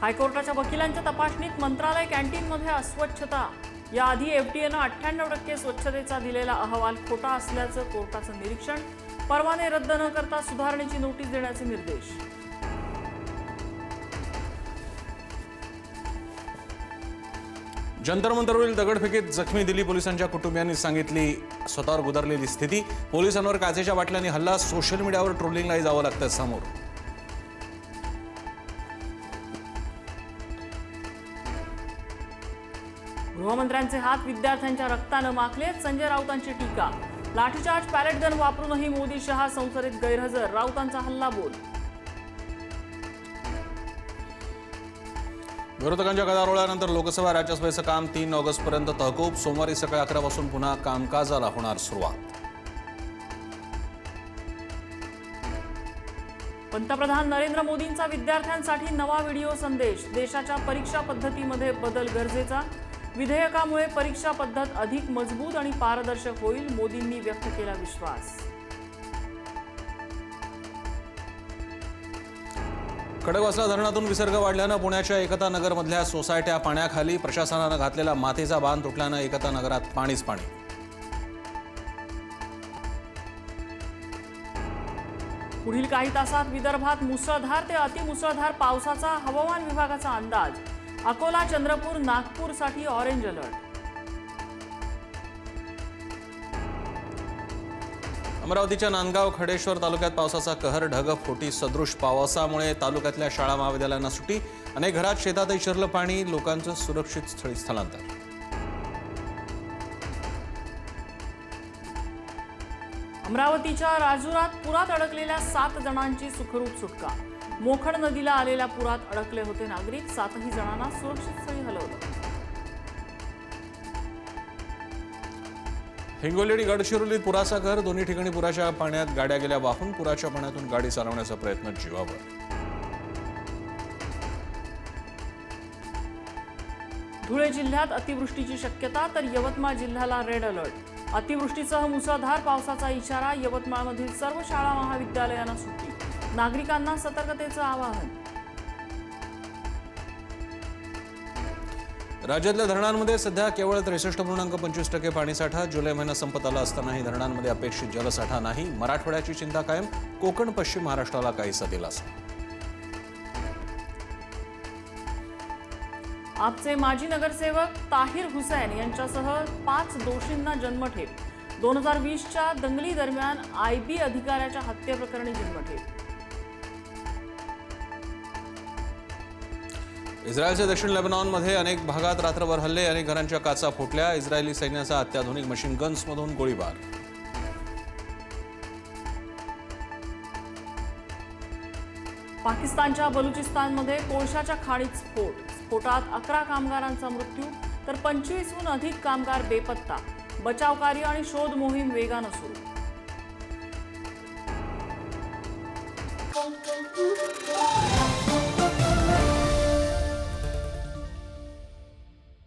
हायकोर्टाच्या वकिलांच्या तपासणीत मंत्रालय कॅन्टीनमध्ये अस्वच्छता। याआधी एफडीएनं 98% स्वच्छतेचा दिलेला अहवाल खोटा असल्याचं कोर्टाचं निरीक्षण। परवाने रद्द न करता सुधारणेची नोटीस देण्याचे निर्देश। जंतर मंतरवरील दगडफेकीत जखमी दिल्ली पोलिसांच्या कुटुंबियांनी सांगितली स्वतःवर गुदरलेली स्थिती। पोलिसांवर काचेच्या बाटल्यांनी हल्ला, सोशल मीडियावर ट्रोलिंगलाही जावं लागतं समोर। गृहमंत्र्यांचे हात विद्यार्थ्यांच्या रक्तानं माखलेत, संजय राऊतांची टीका। लाठीचार्ज, पॅलेट गन वापरूनही मोदी शहा संसदेत गैरहजर, राऊतांचा हल्लाबोल। विरोधकांच्या गदारोळानंतर लोकसभा राज्यसभेचं काम 3 ऑगस्टपर्यंत तहकूब। सोमवारी सकाळी 11 पासून पुन्हा कामकाजाला होणार सुरुवात। पंतप्रधान नरेंद्र मोदींचा विद्यार्थ्यांसाठी नवा व्हिडिओ संदेश। देशाच्या परीक्षा पद्धतीमध्ये बदल गरजेचा। विधेयकामुळे परीक्षा पद्धत अधिक मजबूत आणि पारदर्शक होईल, मोदींनी व्यक्त केला विश्वास। खडकवासला धरणातून विसर्ग वाढल्यानं पुण्याच्या एकता नगरमधल्या सोसायट्या पाण्याखाली। प्रशासनानं घातलेला मातीचा बांध तुटल्यानं एकता नगरात पाणीच पाणी। पुढील काही तासात विदर्भात मुसळधार ते अतिमुसळधार पावसाचा हवामान विभागाचा अंदाज। अकोला, चंद्रपूर, नागपूरसाठी ऑरेंज अलर्ट। अमरावतीच्या नांदगाव खडेश्वर तालुक्यात पावसाचा कहर, ढगफोटी सदृश पावसामुळे तालुक्यातल्या शाळा महाविद्यालयांना सुट्टी। अनेक घरात शेतातही शिरलं पाणी, लोकांचं सुरक्षित स्थळी स्थलांतर। अमरावतीच्या राजुरात पुरात अडकलेल्या 7 जणांची सुखरूप सुटका। मोखड नदीला आलेल्या पुरात अडकले होते नागरिक, 7ही जणांना सुरक्षित स्थळी हलवलं। हिंगोली, गडचिरोलीत पुराचा कहर, दोन्ही ठिकाणी पुराच्या पाण्यात गाड्या गेल्या वाहून। पुराच्या पाण्यातून गाडी चालवण्याचा प्रयत्न जीवावर। धुळे जिल्ह्यात अतिवृष्टीची शक्यता, तर यवतमाळ जिल्ह्याला रेड अलर्ट। अतिवृष्टीसह मुसळधार पावसाचा इशारा, यवतमाळमधील सर्व शाळा महाविद्यालयांना सुट्टी। नागरिकांना सतर्कतेचं आवाहन। राज्यातल्या धरणांमध्ये सध्या केवळ 63.25% पाणीसाठा। जुलै महिना संपत आला असतानाही धरणांमध्ये अपेक्षित जलसाठा नाही। मराठवाड्याची चिंता कायम, कोकण पश्चिम महाराष्ट्राला काहीसा दिलासा। आपचे माजी नगरसेवक ताहिर हुसैन यांच्यासह 5 दोषींना जन्मठेप। 2020च्या दंगली दरम्यान आयबी अधिकाऱ्याच्या हत्येप्रकरणी जन्मठेप। इस्रायलच्या दक्षिण लेबनॉनमध्ये अनेक भागात रात्रभर हल्ले, अनेक घरांच्या काचा फुटल्या। इस्रायली सैन्याचा अत्याधुनिक मशीन गन्समधून गोळीबार। पाकिस्तानच्या बलुचिस्तानमध्ये कोळशाच्या खाणीत स्फोट। स्फोटात 11 कामगारांचा मृत्यू, तर 25हून अधिक कामगार बेपत्ता। बचावकार्य आणि शोध मोहीम वेगानं सुरू।